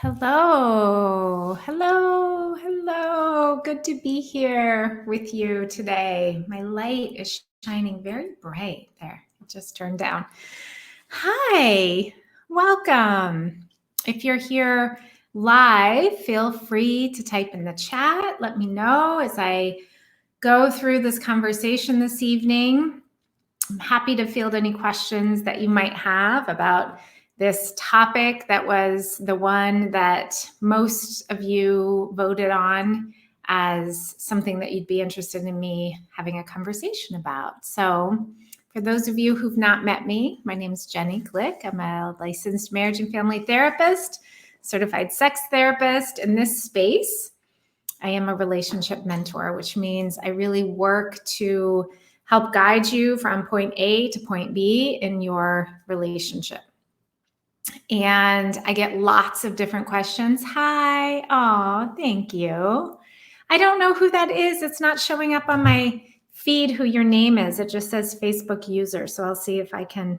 Hello, hello, hello. Good to be here with you today. My light is shining very bright there. It just turned down. Hi, welcome. If you're here live, feel free to type in the chat. Let me know as I go through this conversation this evening. I'm happy to field any questions that you might have about this topic that was the one that most of you voted on as something that you'd be interested in me having a conversation about. So for those of you who've not met me, my name is Jenny Glick. I'm a licensed marriage and family therapist, certified sex therapist. In this space, I am a relationship mentor, which means I really work to help guide you from point A to point B in your relationship. And I get lots of different questions. Hi. Oh, thank you. I don't know who that is. It's not showing up on my feed who your name is. It just says Facebook user. So I'll see if I can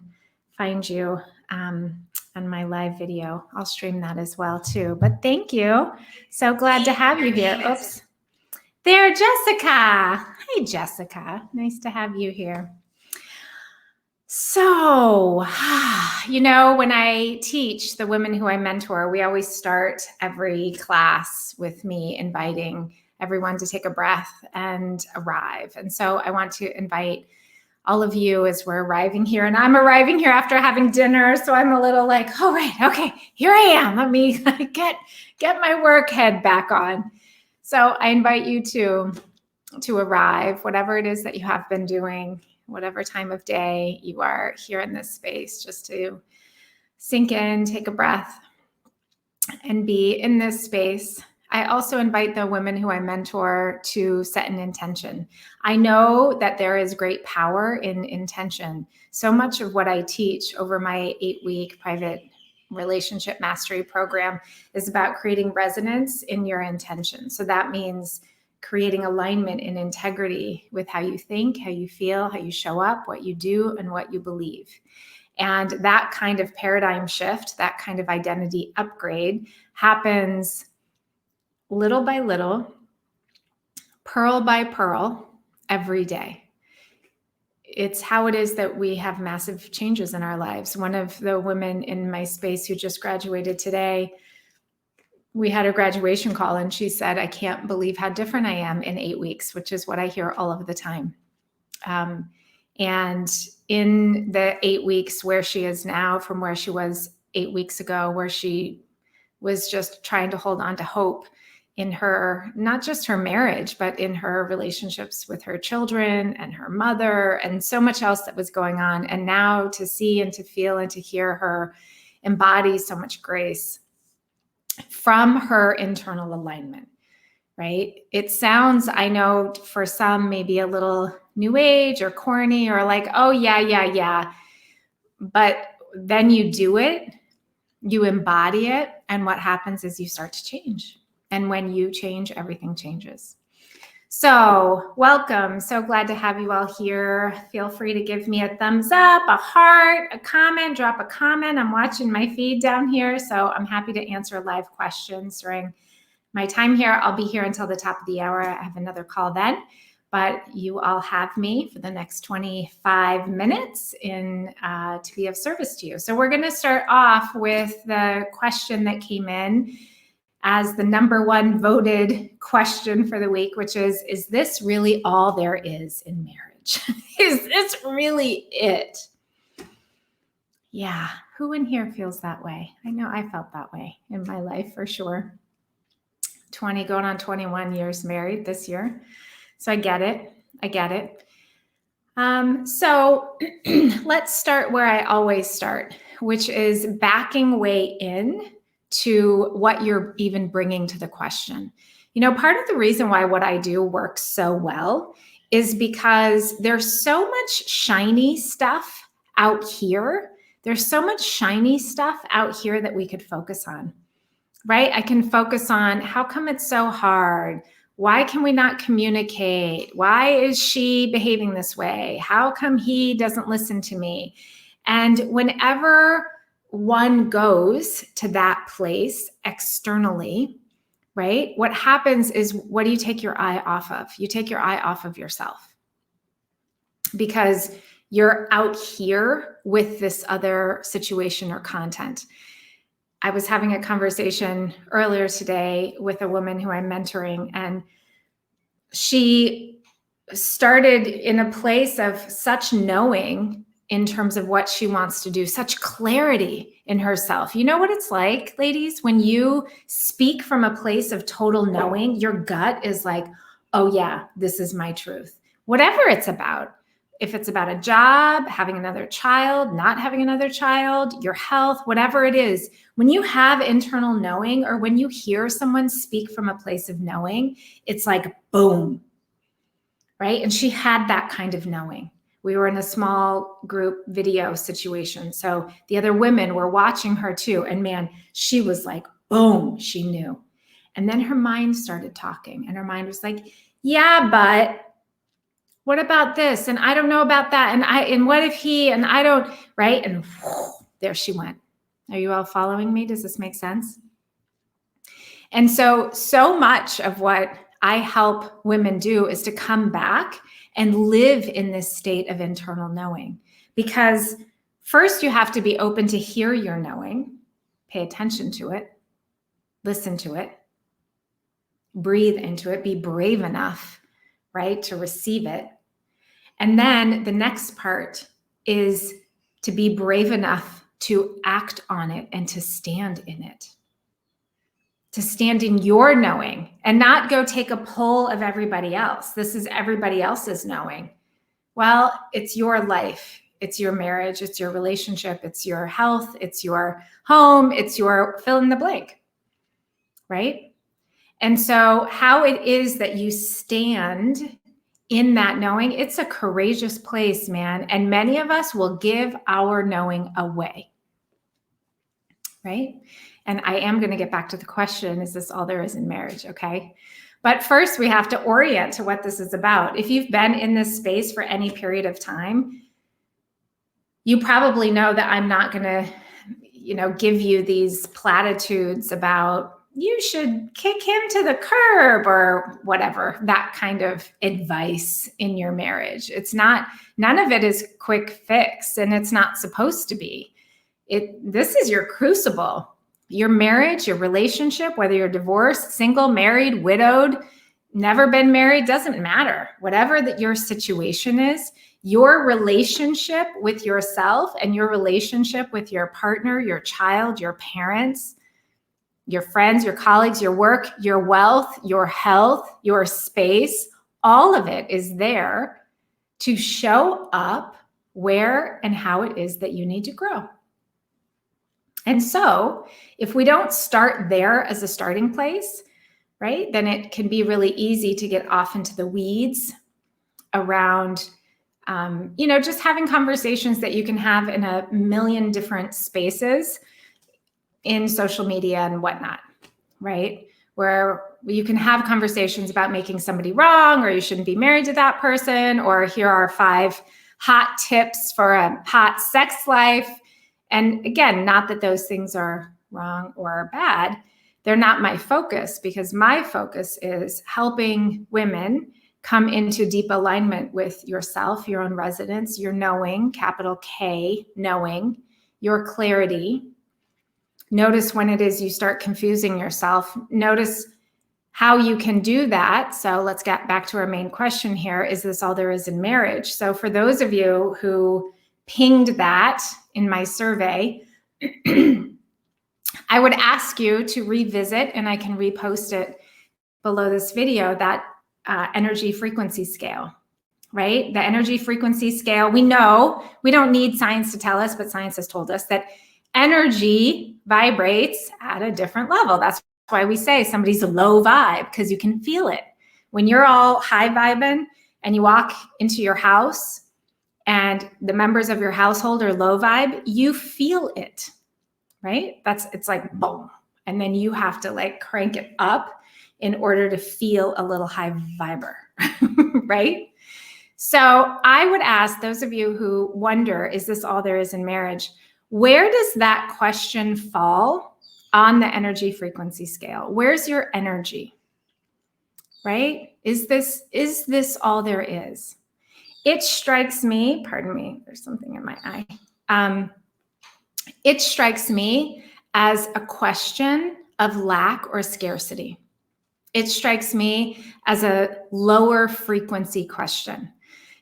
find you on my live video. I'll stream that as well too. But thank you. So glad to have you here. Oops. There, Jessica. Hey, Jessica. Nice to have you here. So, when I teach the women who I mentor, we always start every class with me inviting everyone to take a breath and arrive. And so I want to invite all of you as we're arriving here. And I'm arriving here after having dinner. So I'm a little like, oh, right. Okay, here I am. Let me get my work head back on. So I invite you to arrive, whatever it is that you have been doing, whatever time of day you are here in this space, just to sink in, take a breath, and be in this space. I also invite the women who I mentor to set an intention. I know that there is great power in intention. So much of what I teach over my 8-week private relationship mastery program is about creating resonance in your intention. So that means creating alignment and integrity with how you think, how you feel, how you show up, what you do, and what you believe. And that kind of paradigm shift, that kind of identity upgrade happens little by little, pearl by pearl, every day. It's how it is that we have massive changes in our lives. One of the women in my space who just graduated today, we had a graduation call and she said, I can't believe how different I am in 8 weeks, which is what I hear all of the time. And in the 8 weeks where she is now from where she was 8 weeks ago, where she was just trying to hold on to hope in her, not just her marriage, but in her relationships with her children and her mother and so much else that was going on. And now to see and to feel and to hear her embody so much grace from her internal alignment, right? It sounds, I know for some, maybe a little new age or corny or like, oh, yeah. But then you do it, you embody it, and what happens is you start to change. And when you change, everything changes. So welcome. So glad to have you all here. Feel free to give me a thumbs up, a heart, a comment, drop a comment. I'm watching my feed down here, so I'm happy to answer live questions during my time here. I'll be here until the top of the hour. I have another call then, but you all have me for the next 25 minutes to be of service to you. So we're going to start off with the question that came in as the number one voted question for the week, which is this really all there is in marriage? Is this really it? Yeah, who in here feels that way? I know I felt that way in my life for sure. 20 going on 21 years married this year. So I get it. So let's start where I always start, which is backing way in to what you're even bringing to the question. Part of the reason why what I do works so well is because there's so much shiny stuff out here. There's so much shiny stuff out here that we could focus on, right? I can focus on how come it's so hard? Why can we not communicate? Why is she behaving this way? How come he doesn't listen to me? And whenever one goes to that place externally, right? What happens is, what do you take your eye off of? You take your eye off of yourself, because you're out here with this other situation or content. I was having a conversation earlier today with a woman who I'm mentoring, and she started in a place of such knowing in terms of what she wants to do, such clarity in herself. You know what it's like, ladies, when you speak from a place of total knowing, your gut is like, oh yeah, this is my truth. Whatever it's about. If it's about a job, having another child, not having another child, your health, whatever it is, when you have internal knowing, or when you hear someone speak from a place of knowing, it's like, boom, right? And she had that kind of knowing. We were in a small group video situation. So the other women were watching her too. And man, she was like, boom, she knew. And then her mind started talking, and her mind was like, yeah, but what about this? And I don't know about that. And what if he, and I don't, right? And whew, there she went. Are you all following me? Does this make sense? And so much of what I help women do is to come back and live in this state of internal knowing. Because first you have to be open to hear your knowing, pay attention to it, listen to it, breathe into it, be brave enough, right, to receive it. And then the next part is to be brave enough to act on it and to stand in it, to stand in your knowing and not go take a pull of everybody else. This is everybody else's knowing. Well, it's your life. It's your marriage. It's your relationship. It's your health. It's your home. It's your fill in the blank, right? And so how it is that you stand in that knowing, it's a courageous place, man. And many of us will give our knowing away, right? And I am going to get back to the question, is this all there is in marriage? Okay. But first we have to orient to what this is about. If you've been in this space for any period of time, you probably know that I'm not going to, give you these platitudes about you should kick him to the curb or whatever, that kind of advice in your marriage. It's not, none of it is quick fix, and it's not supposed to be. This is your crucible. Your marriage, your relationship, whether you're divorced, single, married, widowed, never been married, doesn't matter. Whatever that your situation is, your relationship with yourself and your relationship with your partner, your child, your parents, your friends, your colleagues, your work, your wealth, your health, your space, all of it is there to show up where and how it is that you need to grow. And so if we don't start there as a starting place, right, then it can be really easy to get off into the weeds around, just having conversations that you can have in a million different spaces in social media and whatnot, right? Where you can have conversations about making somebody wrong, or you shouldn't be married to that person, or here are 5 hot tips for a hot sex life. And again, not that those things are wrong or bad. They're not my focus, because my focus is helping women come into deep alignment with yourself, your own resonance, your knowing, capital K, knowing, your clarity. Notice when it is you start confusing yourself. Notice how you can do that. So let's get back to our main question here. Is this all there is in marriage? So for those of you who pinged that in my survey, I would ask you to revisit, and I can repost it below this video, that energy frequency scale, right? The energy frequency scale, we know, we don't need science to tell us, but science has told us that energy vibrates at a different level. That's why we say somebody's a low vibe, because you can feel it. When you're all high vibing and you walk into your house and the members of your household are low vibe, you feel it, right? It's like boom. And then you have to like crank it up in order to feel a little high viber, right? So I would ask those of you who wonder, is this all there is in marriage? Where does that question fall on the energy frequency scale? Where's your energy? Right? Is this all there is? It strikes me, pardon me, there's something in my eye. It strikes me as a question of lack or scarcity. It strikes me as a lower frequency question.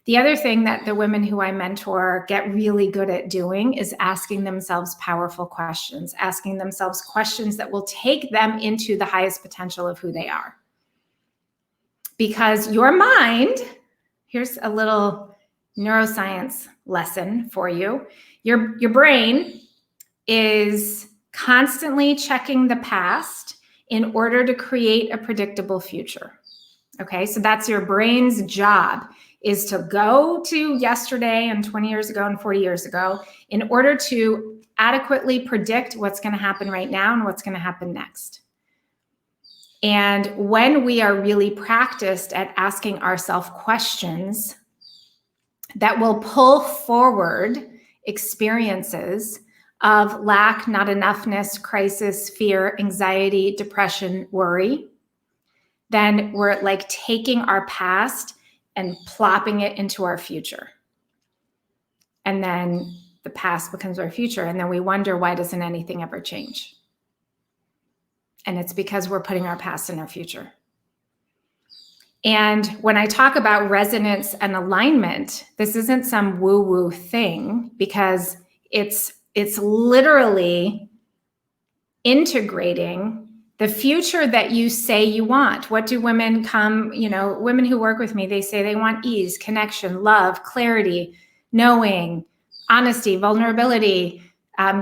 The other thing that the women who I mentor get really good at doing is asking themselves powerful questions, asking themselves questions that will take them into the highest potential of who they are. Because your mind, here's a little neuroscience lesson for you. Your brain is constantly checking the past in order to create a predictable future. Okay, so that's your brain's job, is to go to yesterday and 20 years ago and 40 years ago in order to adequately predict what's going to happen right now and what's going to happen next. And when we are really practiced at asking ourselves questions that will pull forward experiences of lack, not enoughness, crisis, fear, anxiety, depression, worry, then we're like taking our past and plopping it into our future. And then the past becomes our future. And then we wonder, why doesn't anything ever change? And it's because we're putting our past in our future. And when I talk about resonance and alignment, this isn't some woo-woo thing, because it's literally integrating the future that you say you want. What do women women who work with me, they say they want ease, connection, love, clarity, knowing, honesty, vulnerability,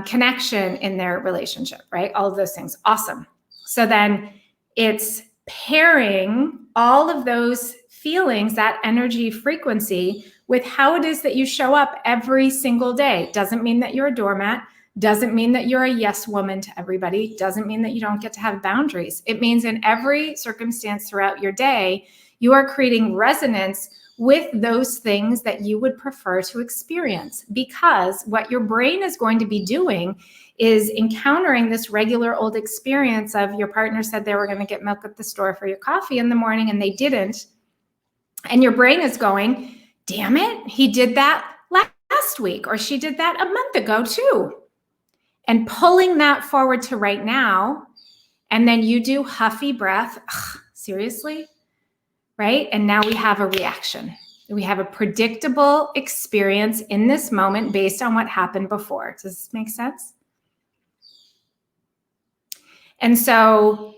connection in their relationship, right? All of those things. Awesome. So then it's pairing all of those feelings, that energy frequency, with how it is that you show up every single day. Doesn't mean that you're a doormat. Doesn't mean that you're a yes woman to everybody. Doesn't mean that you don't get to have boundaries. It means in every circumstance throughout your day, you are creating resonance with those things that you would prefer to experience, because what your brain is going to be doing is encountering this regular old experience of your partner said they were going to get milk at the store for your coffee in the morning and they didn't. And your brain is going, damn it, he did that last week, or she did that a month ago too. And pulling that forward to right now. And then you do huffy breath. Ugh, seriously? Right? And now we have a reaction. We have a predictable experience in this moment based on what happened before. Does this make sense? And so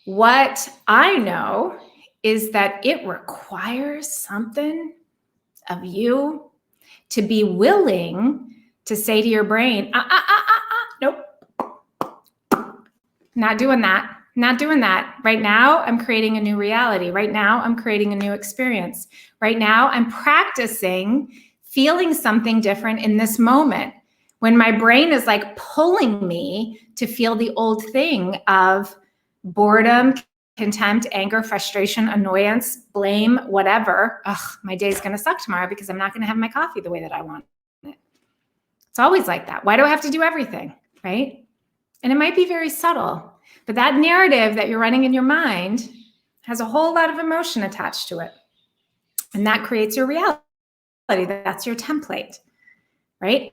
what I know is that it requires something of you to be willing to say to your brain, nope, not doing that. Not doing that. Right now, I'm creating a new reality. Right now, I'm creating a new experience. Right now, I'm practicing feeling something different in this moment. When my brain is like pulling me to feel the old thing of boredom, contempt, anger, frustration, annoyance, blame, whatever. Ugh, my day's going to suck tomorrow because I'm not going to have my coffee the way that I want it. It's always like that. Why do I have to do everything? Right? And it might be very subtle. But that narrative that you're running in your mind has a whole lot of emotion attached to it. And that creates your reality. That's your template, right?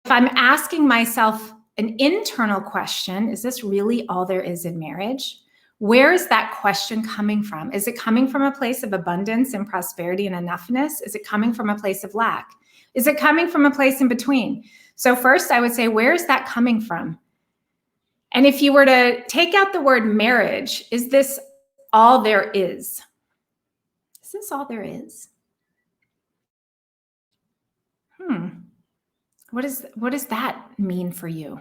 If I'm asking myself an internal question, is this really all there is in marriage? Where is that question coming from? Is it coming from a place of abundance and prosperity and enoughness? Is it coming from a place of lack? Is it coming from a place in between? So first, I would say, where is that coming from? And if you were to take out the word marriage, is this all there is? Is this all there is? What does that mean for you?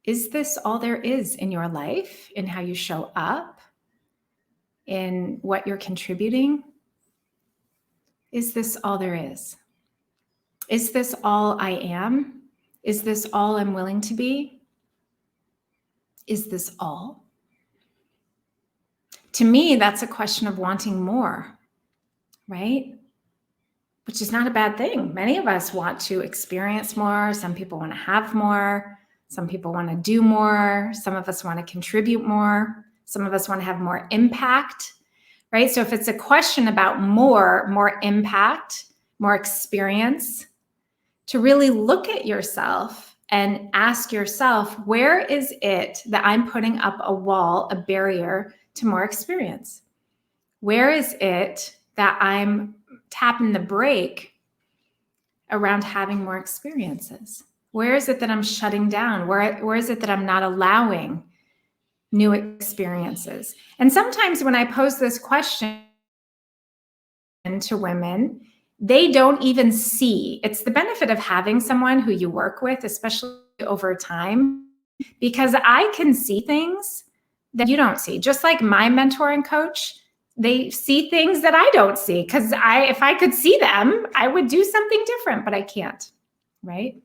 Is this all there is in your life, in how you show up, in what you're contributing? Is this all there is? Is this all I am? Is this all I'm willing to be? Is this all? To me, that's a question of wanting more, right? which is not a bad thing. Many of us want to experience more. Some people want to have more. Some people want to do more. Some of us want to contribute more. Some of us want to have more impact, right? So if it's a question about more impact, more experience, to really look at yourself and ask yourself, where is it that I'm putting up a wall, a barrier to more experience? Where is it that I'm tapping the brake around having more experiences? Where is it that I'm shutting down? Where is it that I'm not allowing new experiences? And sometimes when I pose this question to women, they don't even see. It's the benefit of having someone who you work with, especially over time, because I can see things that you don't see. Just like my mentor and coach, they see things that I don't see, because if I could see them, I would do something different, but I can't, right?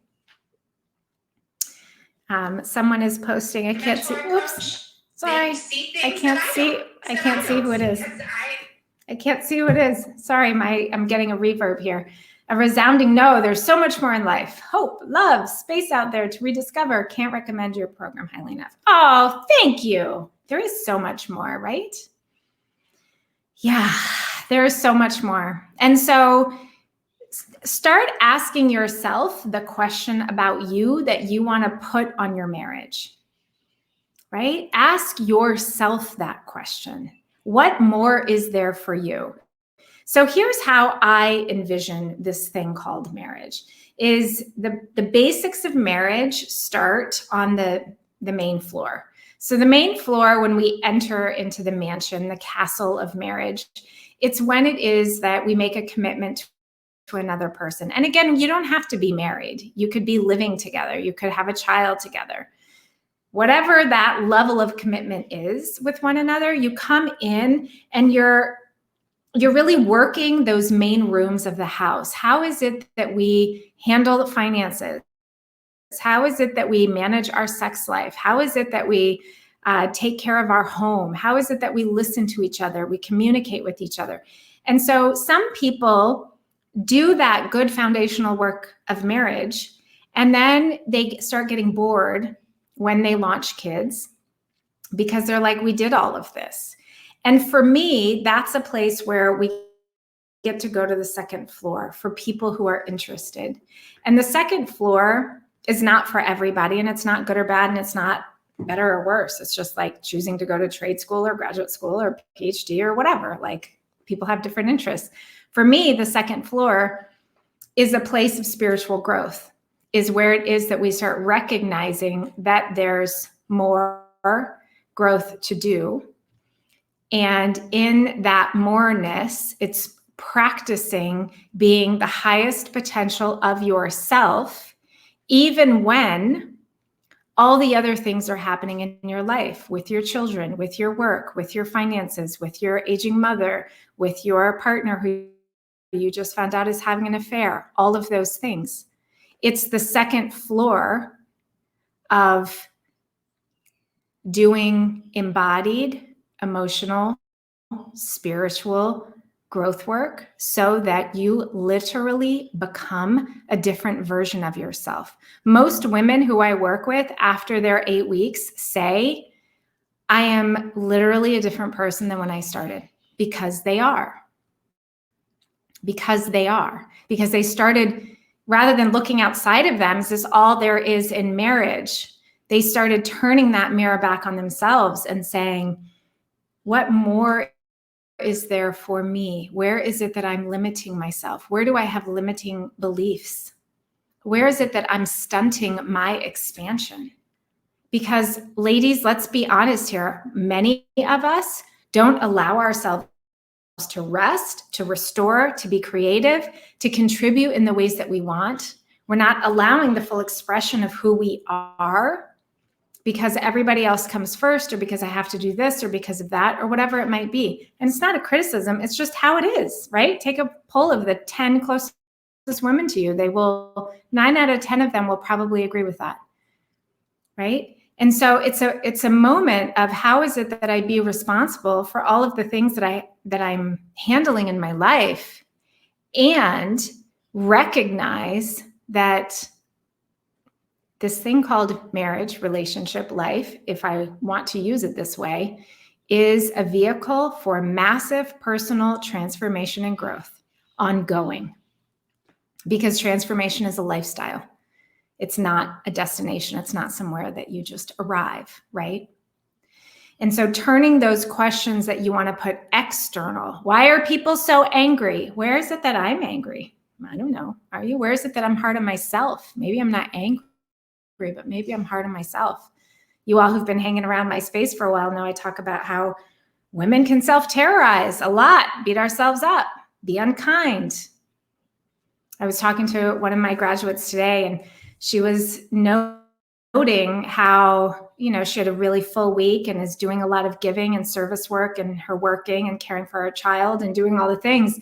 Someone is posting. I can't see. Oops, sorry. I can't see who it is. I can't see who it is. Sorry, I'm getting a reverb here. A resounding no. There's so much more in life. Hope, love, space out there to rediscover. Can't recommend your program highly enough. Oh, thank you. There is so much more, right? Yeah, there is so much more. And so start asking yourself the question about you that you want to put on your marriage, right? Ask yourself that question. What more is there for you? So here's how I envision this thing called marriage. Is the basics of marriage start on the main floor. So the main floor, when we enter into the mansion, the castle of marriage, it's when it is that we make a commitment to another person. And again, you don't have to be married. You could be living together. You could have a child together. Whatever that level of commitment is with one another, you come in and you're really working those main rooms of the house. How is it that we handle the finances? How is it that we manage our sex life? How is it that we take care of our home? How is it that we listen to each other? We communicate with each other. And so some people do that good foundational work of marriage, and then they start getting bored when they launch kids because they're like, we did all of this. And for me, that's a place where we get to go to the second floor for people who are interested. And the second floor is not for everybody, and it's not good or bad, and it's not better or worse. It's just like choosing to go to trade school or graduate school or PhD or whatever. Like, people have different interests. For me, the second floor is a place of spiritual growth, is where it is that we start recognizing that there's more growth to do. And in that moreness, it's practicing being the highest potential of yourself, even when all the other things are happening in your life, with your children, with your work, with your finances, with your aging mother, with your partner who you just found out is having an affair, all of those things. It's the second floor of doing embodied, emotional, spiritual growth work so that you literally become a different version of yourself. Most women who I work with after their 8 weeks say, I am literally a different person than when I started, because they are. Because they started, rather than looking outside of them, is this all there is in marriage? They started turning that mirror back on themselves and saying, what more is there for me? Where is it that I'm limiting myself? Where do I have limiting beliefs? Where is it that I'm stunting my expansion? Because ladies, let's be honest here. Many of us don't allow ourselves to rest, to restore, to be creative, to contribute in the ways that we want. We're not allowing the full expression of who we are because everybody else comes first, or because I have to do this, or because of that, or whatever it might be. And it's not a criticism. It's just how it is, right? Take a poll of the 10 closest women to you. 9 out of 10 of them will probably agree with that, right? And so it's a moment of, how is it that I be responsible for all of the things that I'm handling in my life, and recognize that this thing called marriage, relationship, life, if I want to use it this way, is a vehicle for massive personal transformation and growth, ongoing. Because transformation is a lifestyle. It's not a destination. It's not somewhere that you just arrive, right? And so turning those questions that you want to put external, why are people so angry? Where is it that I'm angry? I don't know. Are you? Where is it that I'm hard on myself? Maybe I'm not angry, but maybe I'm hard on myself. You all who've been hanging around my space for a while know I talk about how women can self-terrorize a lot, beat ourselves up, be unkind. I was talking to one of my graduates today, and she was noting how, she had a really full week and is doing a lot of giving and service work, and her working and caring for her child and doing all the things.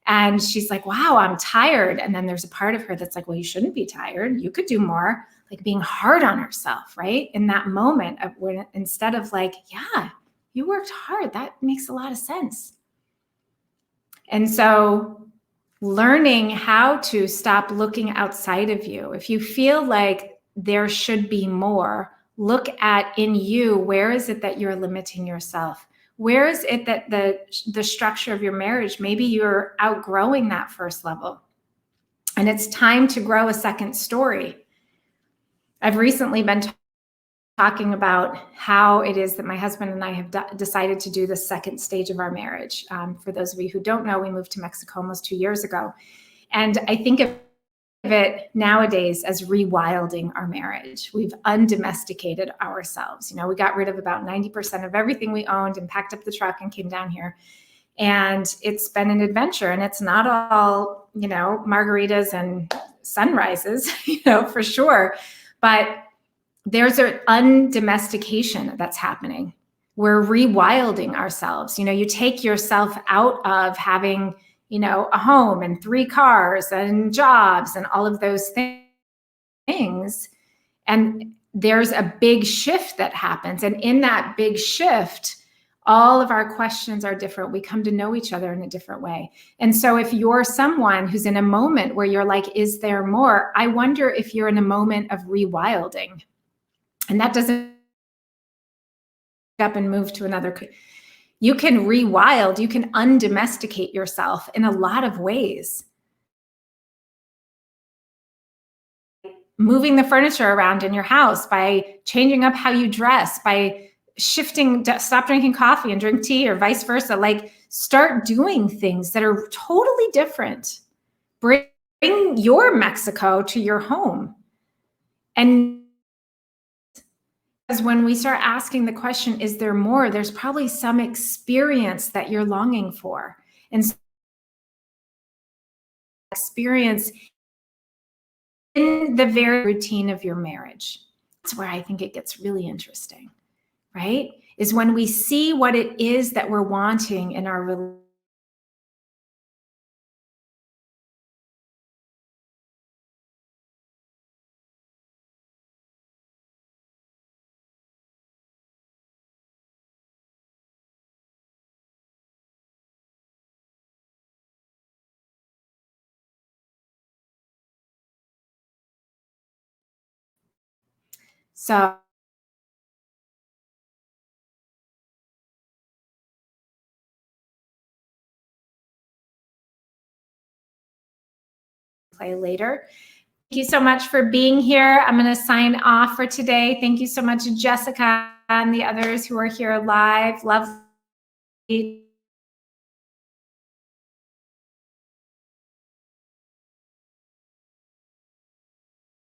And she's like, wow, I'm tired. And then there's a part of her that's like, well, you shouldn't be tired. You could do more, like being hard on herself, right? In that moment of when, instead of like, yeah, you worked hard. That makes a lot of sense. And so learning how to stop looking outside of you. If you feel like there should be more, look at in you, where is it that you're limiting yourself? Where is it that the structure of your marriage, maybe you're outgrowing that first level and it's time to grow a second story. I've recently been talking about how it is that my husband and I have decided to do the second stage of our marriage. For those of you who don't know, we moved to Mexico almost 2 years ago. And I think of it nowadays as rewilding our marriage. We've undomesticated ourselves. We got rid of about 90% of everything we owned and packed up the truck and came down here. And it's been an adventure, and it's not all, margaritas and sunrises, for sure. But there's an undomestication that's happening. We're rewilding ourselves. You take yourself out of having, a home and 3 cars and jobs and all of those things. And there's a big shift that happens. And in that big shift, all of our questions are different. We come to know each other in a different way. And so if you're someone who's in a moment where you're like, is there more? I wonder if you're in a moment of rewilding. And that doesn't up and move to another. You can rewild, you can undomesticate yourself in a lot of ways. Moving the furniture around in your house, by changing up how you dress, by shifting, stop drinking coffee and drink tea, or vice versa. Like, start doing things that are totally different. Bring your Mexico to your home. And when we start asking the question, is there more? There's probably some experience that you're longing for. And experience in the very routine of your marriage. That's where I think it gets really interesting, right? Is when we see what it is that we're wanting in our relationship. So play later. Thank you so much for being here. I'm going to sign off for today. Thank you so much, Jessica, and the others who are here live. Lovely